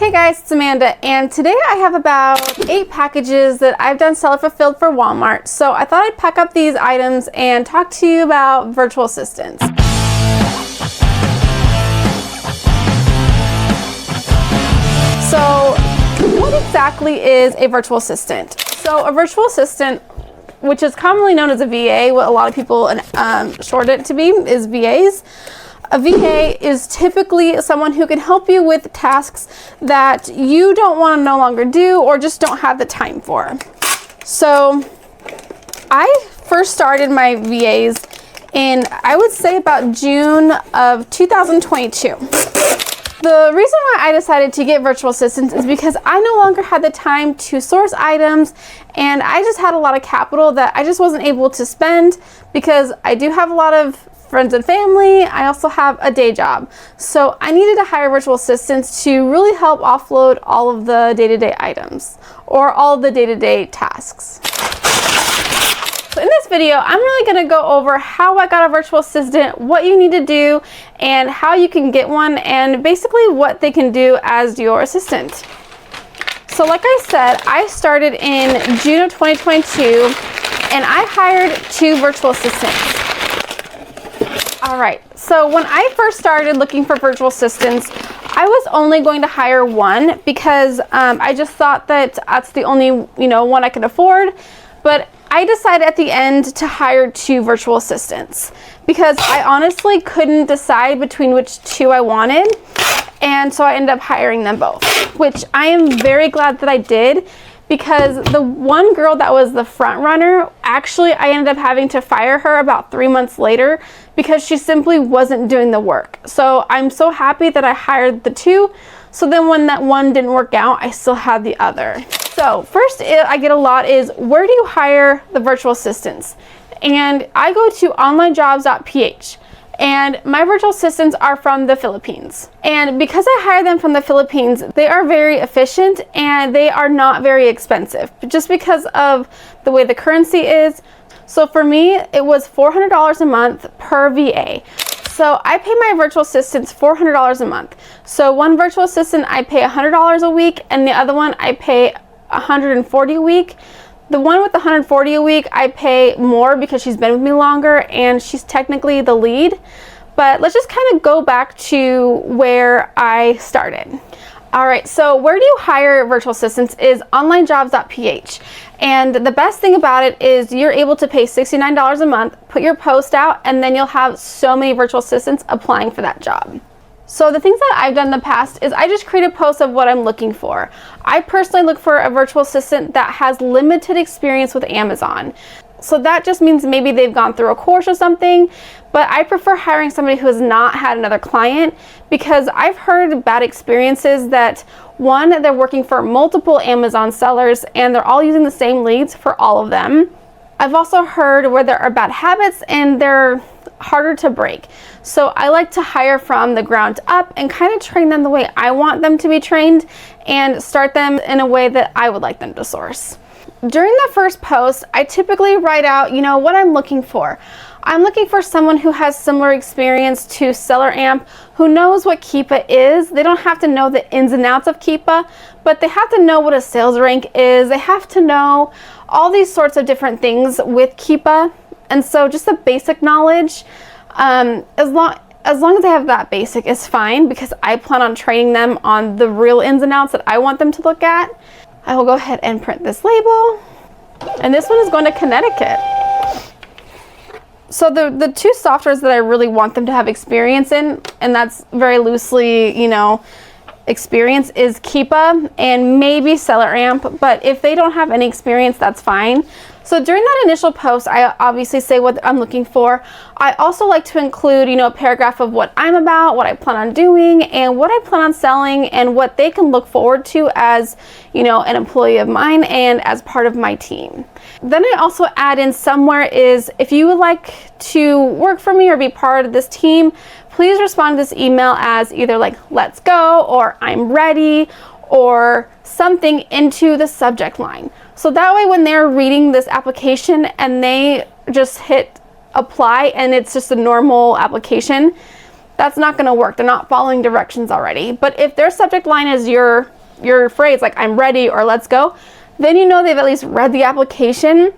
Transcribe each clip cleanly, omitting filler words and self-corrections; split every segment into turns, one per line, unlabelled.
Hey guys, it's Amanda, and today I have about 8 packages that I've done seller fulfilled for Walmart. So I thought I'd pack up these items and talk to you about virtual assistants. So what exactly is a virtual assistant? So a virtual assistant, which is commonly known as a VA, what a lot of people short it to be is VAs. A VA is typically someone who can help you with tasks that you don't want to no longer do or just don't have the time for. So I first started my VAs in, I would say, about June of 2022. The reason why I decided to get virtual assistants is because I no longer had the time to source items, and I just had a lot of capital that I just wasn't able to spend because I do have a lot of friends and family. I also have a day job. So I needed to hire virtual assistants to really help offload all of the day-to-day items or all of the day-to-day tasks. So in this video, I'm really going to go over how I got a virtual assistant, what you need to do, and how you can get one, and basically what they can do as your assistant. So like I said, I started in June of 2022, and I hired 2 virtual assistants. All right, so when I first started looking for virtual assistants, I was only going to hire one because I just thought that that's the only one I could afford. But I decided at the end to hire 2 virtual assistants because I honestly couldn't decide between which 2 I wanted. And so I ended up hiring them both, which I am very glad that I did, because the one girl that was the front runner, actually I ended up having to fire her about 3 months later because she simply wasn't doing the work. So I'm so happy that I hired the 2. So then when that one didn't work out, I still had the other. So first I get a lot is, where do you hire the virtual assistants? And I go to onlinejobs.ph. And my virtual assistants are from the Philippines. And because I hire them from the Philippines, they are very efficient and they are not very expensive, just because of the way the currency is. So for me, it was $400 a month per VA. So I pay my virtual assistants $400 a month. So one virtual assistant I pay $100 a week, and the other one I pay $140 a week. The one with the $140 a week, I pay more because she's been with me longer and she's technically the lead. But let's just kind of go back to where I started. All right, so where do you hire virtual assistants is onlinejobs.ph. And the best thing about it is you're able to pay $69 a month, put your post out, and then you'll have so many virtual assistants applying for that job. So the things that I've done in the past is I just create a post of what I'm looking for. I personally look for a virtual assistant that has limited experience with Amazon. So that just means maybe they've gone through a course or something, but I prefer hiring somebody who has not had another client, because I've heard bad experiences that, one, they're working for multiple Amazon sellers and they're all using the same leads for all of them. I've also heard where there are bad habits and they're harder to break. So I like to hire from the ground up and kind of train them the way I want them to be trained and start them in a way that I would like them to source. During the first post, I typically write out, what I'm looking for. I'm looking for someone who has similar experience to SellerAmp, who knows what Keepa is. They don't have to know the ins and outs of Keepa, but they have to know what a sales rank is. They have to know all these sorts of different things with Keepa. And so just the basic knowledge, as long as they have that basic, is fine, because I plan on training them on the real ins and outs that I want them to look at. I will go ahead and print this label. And this one is going to Connecticut. So the 2 softwares that I really want them to have experience in, and that's very loosely, experience, is Keepa and maybe SellerAmp. But if they don't have any experience, that's fine. So during that initial post, I obviously say what I'm looking for. I also like to include, a paragraph of what I'm about, what I plan on doing, and what I plan on selling, and what they can look forward to as, an employee of mine and as part of my team. Then I also add in somewhere is, if you would like to work for me or be part of this team, please respond to this email as either like, let's go, or I'm ready, or something into the subject line. So that way when they're reading this application and they just hit apply and it's just a normal application, that's not going to work. They're not following directions already. But if their subject line is your phrase, like I'm ready or let's go, then you know they've at least read the application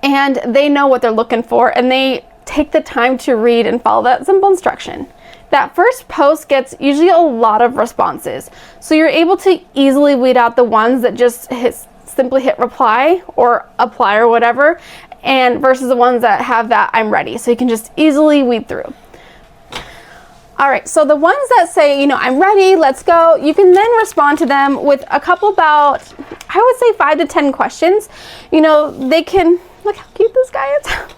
and they know what they're looking for, and they take the time to read and follow that simple instruction. That first post gets usually a lot of responses. So you're able to easily weed out the ones that just simply hit reply or apply or whatever, and versus the ones that have that I'm ready. So you can just easily weed through. All right, so the ones that say, I'm ready, let's go, you can then respond to them with a couple about, I would say 5 to 10 questions. They can, look how cute this guy is.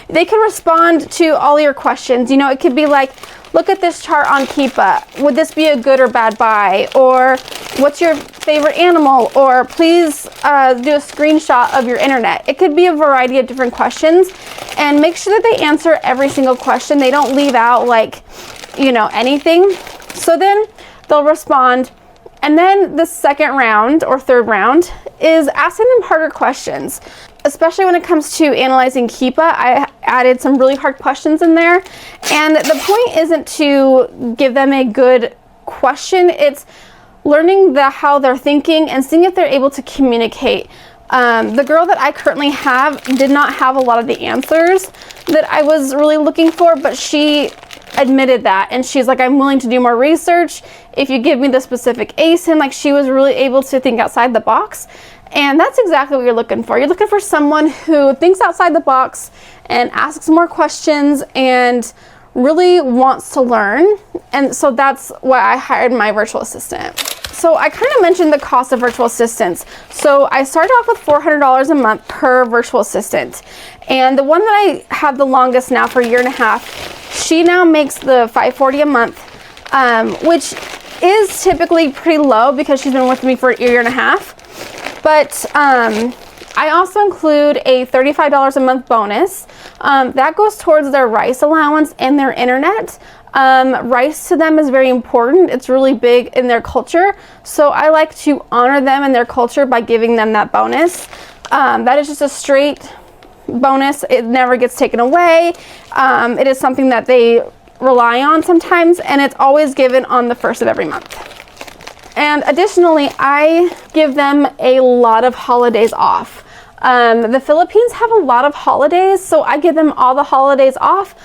They can respond to all your questions. It could be like, look at this chart on Keepa. Would this be a good or bad buy? Or what's your favorite animal? Or please do a screenshot of your internet. It could be a variety of different questions, and make sure that they answer every single question. They don't leave out anything. So then they'll respond. And then the second round or third round is asking them harder questions. Especially when it comes to analyzing Keepa, I added some really hard questions in there. And the point isn't to give them a good question. It's learning how they're thinking and seeing if they're able to communicate. The girl that I currently have did not have a lot of the answers that I was really looking for, but she admitted that, and she's like, I'm willing to do more research if you give me the specific ASIN. Like, she was really able to think outside the box, and that's exactly what you're looking for. You're looking for someone who thinks outside the box and asks more questions and really wants to learn. And so that's why I hired my virtual assistant. So I kind of mentioned the cost of virtual assistants. So I started off with $400 a month per virtual assistant. And the one that I have the longest now for a year and a half, she now makes the $540 a month, which is typically pretty low because she's been with me for a year and a half. But I also include a $35 a month bonus. That goes towards their rice allowance and their internet. Rice to them is very important. It's really big in their culture. So I like to honor them and their culture by giving them that bonus. That is just a straight bonus. It never gets taken away. It is something that they rely on sometimes, and it's always given on the first of every month. And additionally, I give them a lot of holidays off. The Philippines have a lot of holidays, so I give them all the holidays off.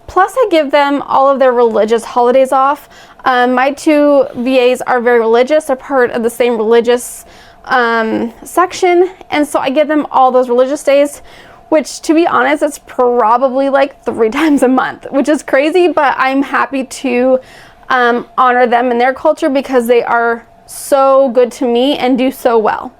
Plus, I give them all of their religious holidays off. My two VAs are very religious. They're part of the same religious section. And so I give them all those religious days, which, to be honest, it's probably like 3 times a month, which is crazy, but I'm happy to honor them and their culture because they are so good to me and do so well.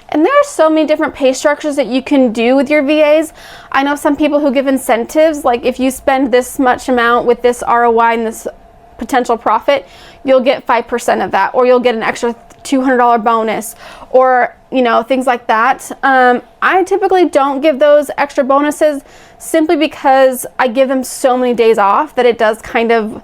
And there are so many different pay structures that you can do with your VAs. I know some people who give incentives, like if you spend this much amount with this ROI and this potential profit, you'll get 5% of that, or you'll get an extra $200 bonus, or things like that. I typically don't give those extra bonuses simply because I give them so many days off that it does kind of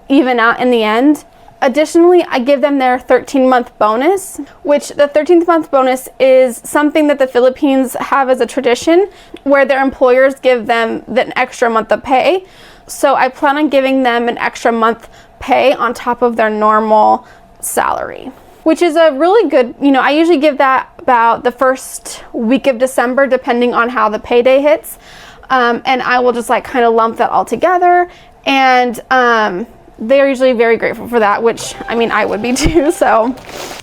even out in the end. Additionally, I give them their 13-month bonus, which the 13th month bonus is something that the Philippines have as a tradition where their employers give them an extra month of pay. So I plan on giving them an extra month pay on top of their normal salary, which is a really good, I usually give that about the first week of December, depending on how the payday hits. And I will just kind of lump that all together. And they're usually very grateful for that, which I would be too. So,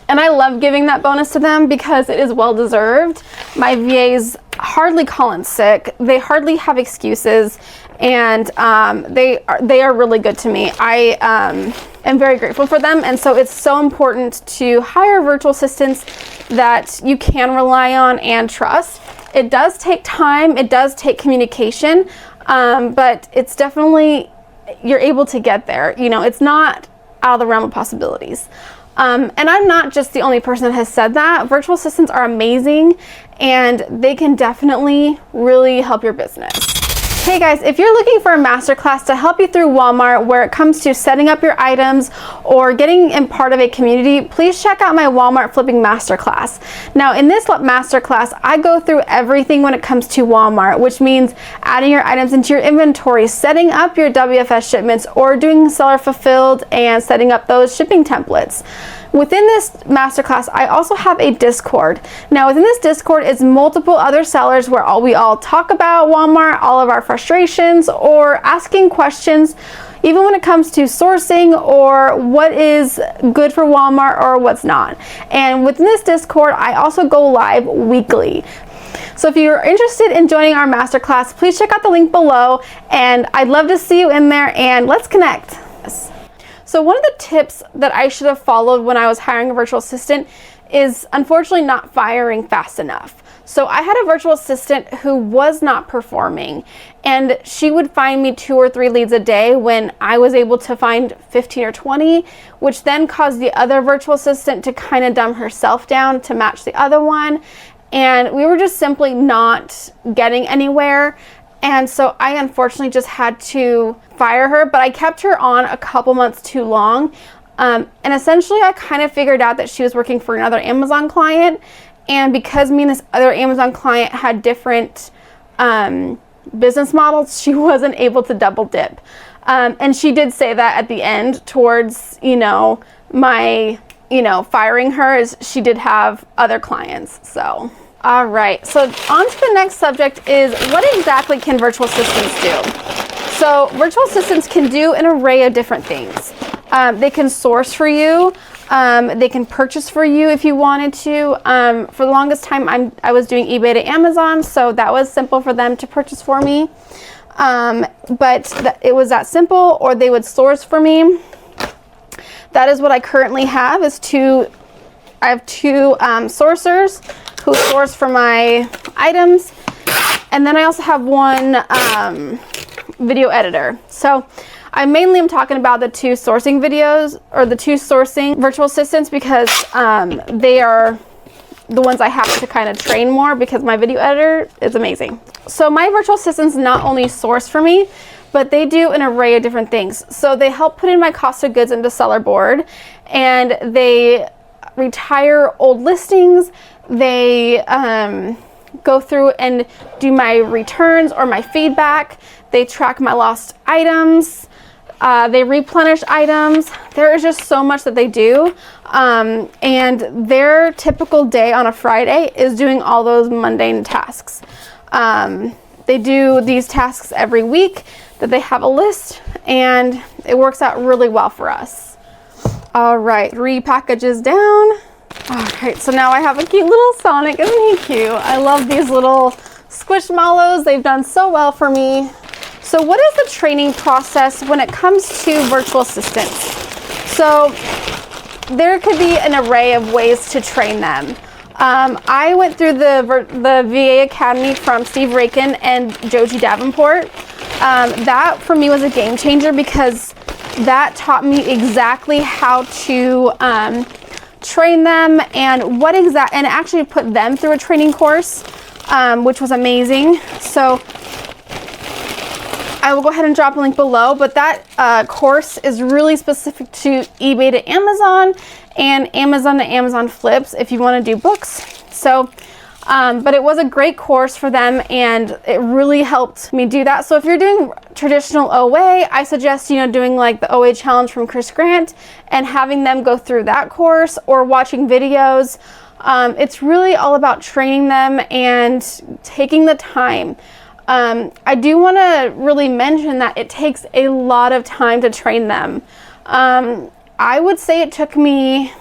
and I love giving that bonus to them because it is well deserved. My VAs hardly call in sick. They hardly have excuses, and they are really good to me. I am very grateful for them, and so it's so important to hire virtual assistants that you can rely on and trust. It does take time. It does take communication, but it's definitely, you're able to get there. It's not out of the realm of possibilities. And I'm not just the only person that has said that. Virtual assistants are amazing, and they can definitely really help your business. Hey guys, if you're looking for a masterclass to help you through Walmart where it comes to setting up your items or getting in part of a community, please check out my Walmart flipping masterclass. Now in this masterclass, I go through everything when it comes to Walmart, which means adding your items into your inventory, setting up your WFS shipments, or doing seller fulfilled and setting up those shipping templates. Within this masterclass, I also have a Discord. Now within this Discord is multiple other sellers where we all talk about Walmart, all of our frustrations, or asking questions, even when it comes to sourcing or what is good for Walmart or what's not. And within this Discord, I also go live weekly. So if you're interested in joining our masterclass, please check out the link below, and I'd love to see you in there, and let's connect. So one of the tips that I should have followed when I was hiring a virtual assistant is unfortunately not firing fast enough. So I had a virtual assistant who was not performing, and she would find me 2 or 3 leads a day when I was able to find 15 or 20, which then caused the other virtual assistant to kind of dumb herself down to match the other one. And we were just simply not getting anywhere. And so I unfortunately just had to fire her, but I kept her on a couple months too long. And essentially I kind of figured out that she was working for another Amazon client. And because me and this other Amazon client had different business models, she wasn't able to double dip. And she did say that at the end towards, my, firing her, is she did have other clients, so. All right, so on to the next subject is what exactly can virtual assistants do? So virtual assistants can do an array of different things. They can source for you. They can purchase for you if you wanted to. For the longest time, I was doing eBay to Amazon, so that was simple for them to purchase for me. But it was that simple, or they would source for me. That is what I currently have. I have 2 sourcers who source for my items, and then I also have 1 video editor. So I mainly am talking about the 2 sourcing videos, or the 2 sourcing virtual assistants, because they are the ones I have to kind of train more, because my video editor is amazing. So my virtual assistants not only source for me, but they do an array of different things. So they help put in my cost of goods into seller board, and they retire old listings. They go through and do my returns or my feedback. They track my lost items. They replenish items. There is just so much that they do. And their typical day on a Friday is doing all those mundane tasks. They do these tasks every week that they have a list, and it works out really well for us. All right, 3 packages down. All right, so now I have a cute little Sonic. Isn't he cute? I love these little squishmallows. They've done so well for me. So what is the training process when it comes to virtual assistants? So there could be an array of ways to train them. I went through the VA Academy from Steve Rakin and Joji Davenport. That for me was a game changer, because that taught me exactly how to train them and and actually put them through a training course, which was amazing. So I will go ahead and drop a link below, but that course is really specific to eBay to Amazon and Amazon to Amazon flips if you want to do books. So but it was a great course for them, and it really helped me do that. So if you're doing traditional OA, I suggest doing like the OA challenge from Chris Grant and having them go through that course, or watching videos. It's really all about training them and taking the time. I do want to really mention that it takes a lot of time to train them. I would say it took me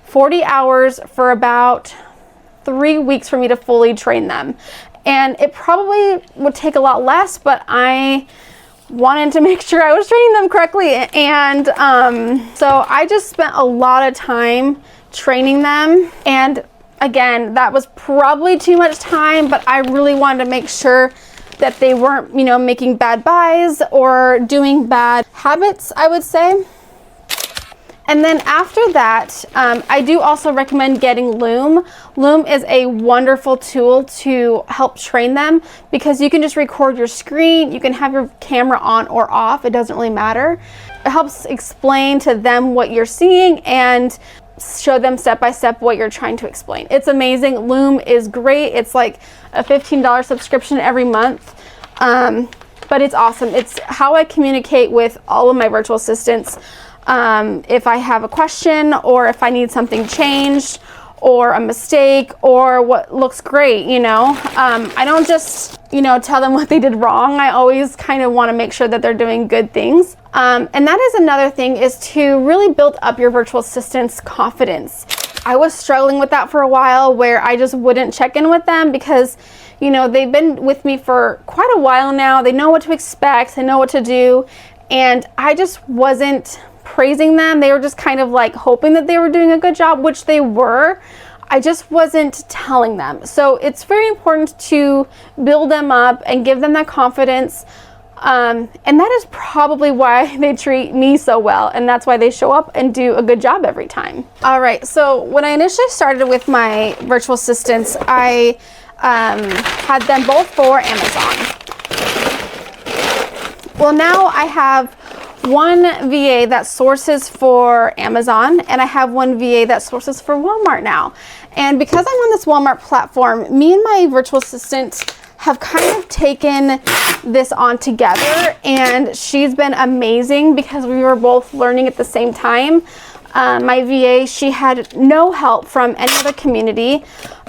40 hours for about 3 weeks for me to fully train them. And it probably would take a lot less, but I wanted to make sure I was training them correctly. And so I just spent a lot of time training them. And again, that was probably too much time, but I really wanted to make sure that they weren't, making bad buys or doing bad habits, I would say. And then after that, I do also recommend getting Loom. Loom is a wonderful tool to help train them because you can just record your screen. You can have your camera on or off. It doesn't really matter. It helps explain to them what you're seeing and show them step by step what you're trying to explain. It's amazing. Loom is great. It's like a $15 subscription every month. But it's awesome. It's how I communicate with all of my virtual assistants. If I have a question or if I need something changed or a mistake or what looks great, you know. I don't just, you know, tell them what they did wrong. I always kind of want to make sure that they're doing good things. And that is another thing, is to really build up your virtual assistant's confidence. I was struggling with that for a while, where I just wouldn't check in with them because, you know, they've been with me for quite a while now. They know what to expect, they know what to do, and I just wasn't praising them. They were just kind of like hoping that they were doing a good job, which they were. I just wasn't telling them. So it's very important to build them up and give them that confidence. And that is probably why they treat me so well, and that's why they show up and do a good job every time. All right, so when I initially started with my virtual assistants, I had them both for Amazon. Well, now I have one VA that sources for Amazon, and I have one VA that sources for Walmart now. And because I'm on this Walmart platform, me and my virtual assistant have kind of taken this on together, and she's been amazing because we were both learning at the same time. My VA, she had no help from any other community.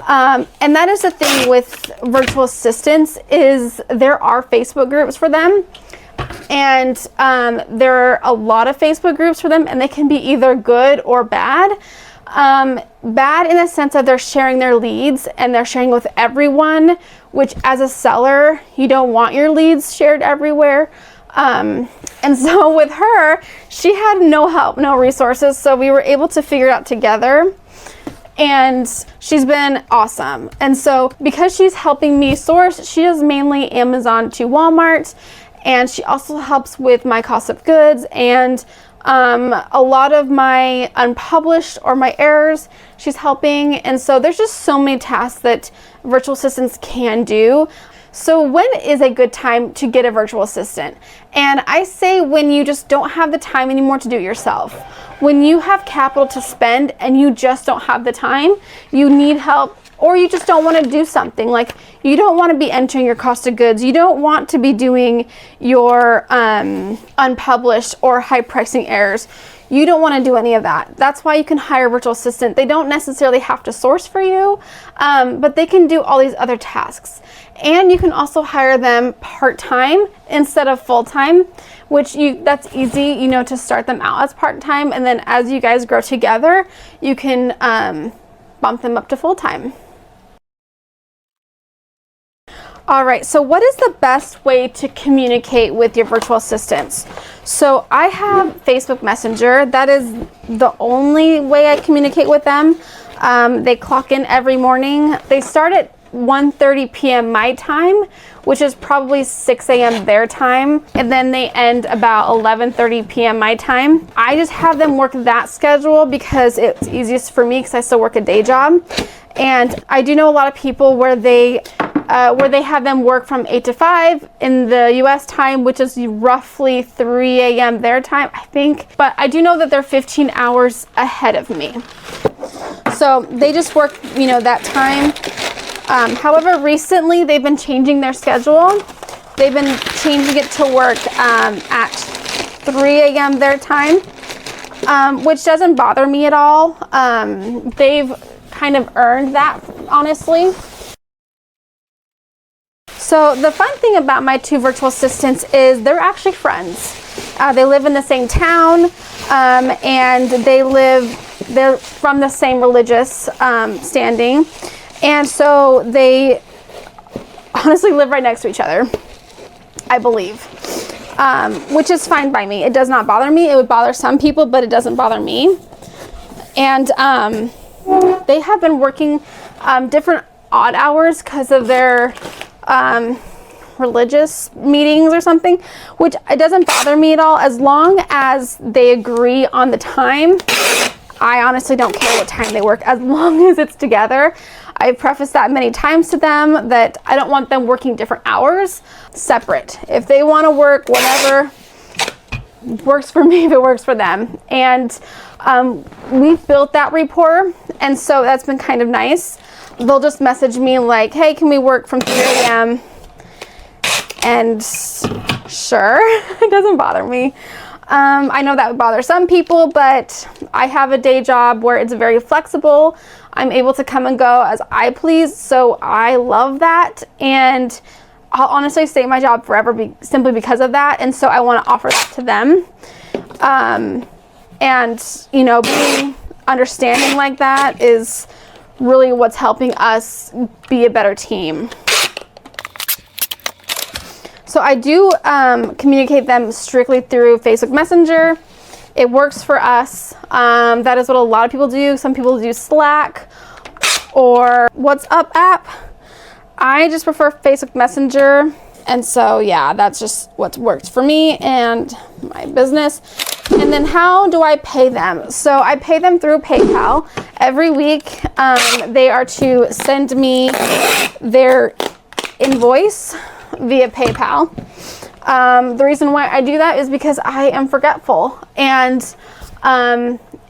And that is the thing with virtual assistants, is there are Facebook groups for them. And there are a lot of Facebook groups for them, and they can be either good or bad. Bad in the sense that they're sharing their leads and they're sharing with everyone, which as a seller, you don't want your leads shared everywhere. And so with her, she had no help, no resources. So we were able to figure it out together, and she's been awesome. And so because she's helping me source, she does mainly Amazon to Walmart. And she also helps with my cost of goods and a lot of my unpublished or my errors, she's helping. And so there's just so many tasks that virtual assistants can do. So when is a good time to get a virtual assistant? And I say when you just don't have the time anymore to do it yourself. When you have capital to spend and you just don't have the time, you need help, or you just don't want to do something. Like, you don't want to be entering your cost of goods. You don't want to be doing your unpublished or high pricing errors. You don't want to do any of that. That's why you can hire a virtual assistant. They don't necessarily have to source for you, but they can do all these other tasks. And you can also hire them part-time instead of full-time, which that's easy, you know, to start them out as part-time. And then as you guys grow together, you can bump them up to full-time. All right, so what is the best way to communicate with your virtual assistants? So I have Facebook Messenger. That is the only way I communicate with them. They clock in every morning. They start at 1:30 p.m. my time, which is probably 6 a.m. their time, and then they end about 11:30 p.m. my time. I just have them work that schedule because it's easiest for me because I still work a day job. And I do know a lot of people where they have them work from 8 to 5 in the US time, which is roughly 3 a.m. their time, I think. But I do know that they're 15 hours ahead of me. So they just work, you know, that time. However, recently they've been changing their schedule. They've been changing it to work at 3 a.m. their time, which doesn't bother me at all. They've kind of earned that, honestly. So the fun thing about my two virtual assistants is they're actually friends. They live in the same town, and they're from the same religious standing. And so they honestly live right next to each other, I believe, which is fine by me. It does not bother me. It would bother some people, but it doesn't bother me. And they have been working different odd hours because of their religious meetings or something, which it doesn't bother me at all as long as they agree on the time. I honestly don't care what time they work as long as it's together. I've prefaced that many times to them that I don't want them working different hours, separate. If they want to work whatever works for me, if it works for them. And we've built that rapport, and so that's been kind of nice. They'll just message me like, hey, can we work from 3 a.m.? And sure, it doesn't bother me. I know that would bother some people, but I have a day job where it's very flexible. I'm able to come and go as I please, so I love that, and I'll honestly stay at my job forever simply because of that, and so I want to offer that to them. And, you know, being understanding like that is really what's helping us be a better team. So I do communicate them strictly through Facebook Messenger. It works for us. That is what a lot of people do. Some people do Slack or WhatsApp app. I just prefer Facebook Messenger. And so, yeah, that's just what works for me and my business. And then how do I pay them? So I pay them through PayPal. Every week, they are to send me their invoice via PayPal. The reason why I do that is because I am forgetful. And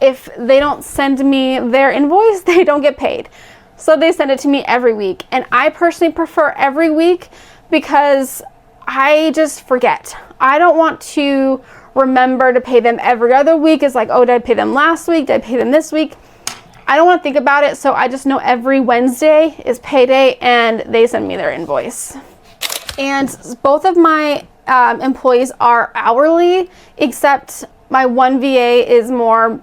if they don't send me their invoice, they don't get paid. So they send it to me every week. And I personally prefer every week because I just forget. I don't want to remember to pay them every other week. It's like, oh, did I pay them last week? Did I pay them this week? I don't want to think about it. So I just know every Wednesday is payday and they send me their invoice. And both of my employees are hourly, except my one VA is more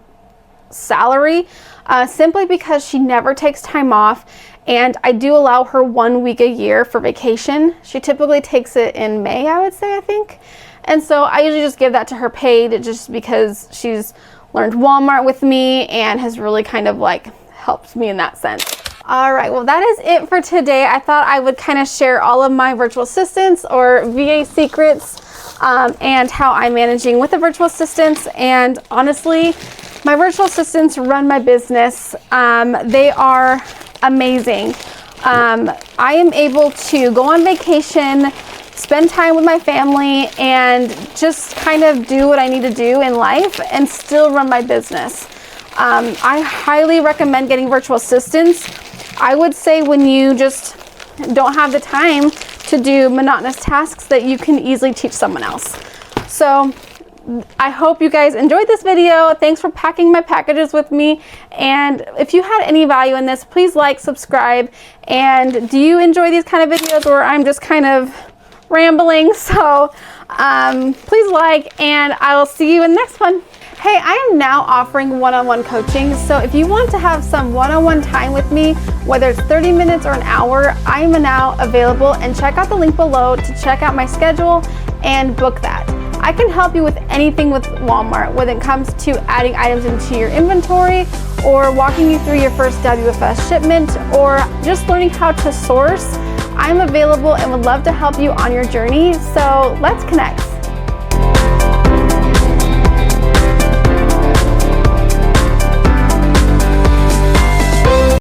salary, simply because she never takes time off. And I do allow her 1 week a year for vacation. She typically takes it in May, I would say, I think. And so I usually just give that to her paid just because she's learned Walmart with me and has really kind of like helped me in that sense. All right, well, that is it for today. I thought I would kind of share all of my virtual assistants or VA secrets and how I'm managing with the virtual assistants. And honestly, my virtual assistants run my business. They are amazing. I am able to go on vacation, spend time with my family, and just kind of do what I need to do in life and still run my business. I highly recommend getting virtual assistants. I would say when you just don't have the time to do monotonous tasks that you can easily teach someone else. So I hope you guys enjoyed this video. Thanks for packing my packages with me. And if you had any value in this, please like, subscribe. And do you enjoy these kind of videos where I'm just kind of rambling? So please like, and I will see you in the next one. Hey, I am now offering one-on-one coaching. So if you want to have some one-on-one time with me, whether it's 30 minutes or an hour, I am now available, and check out the link below to check out my schedule and book that. I can help you with anything with Walmart, whether it comes to adding items into your inventory or walking you through your first WFS shipment or just learning how to source. I'm available and would love to help you on your journey. So let's connect.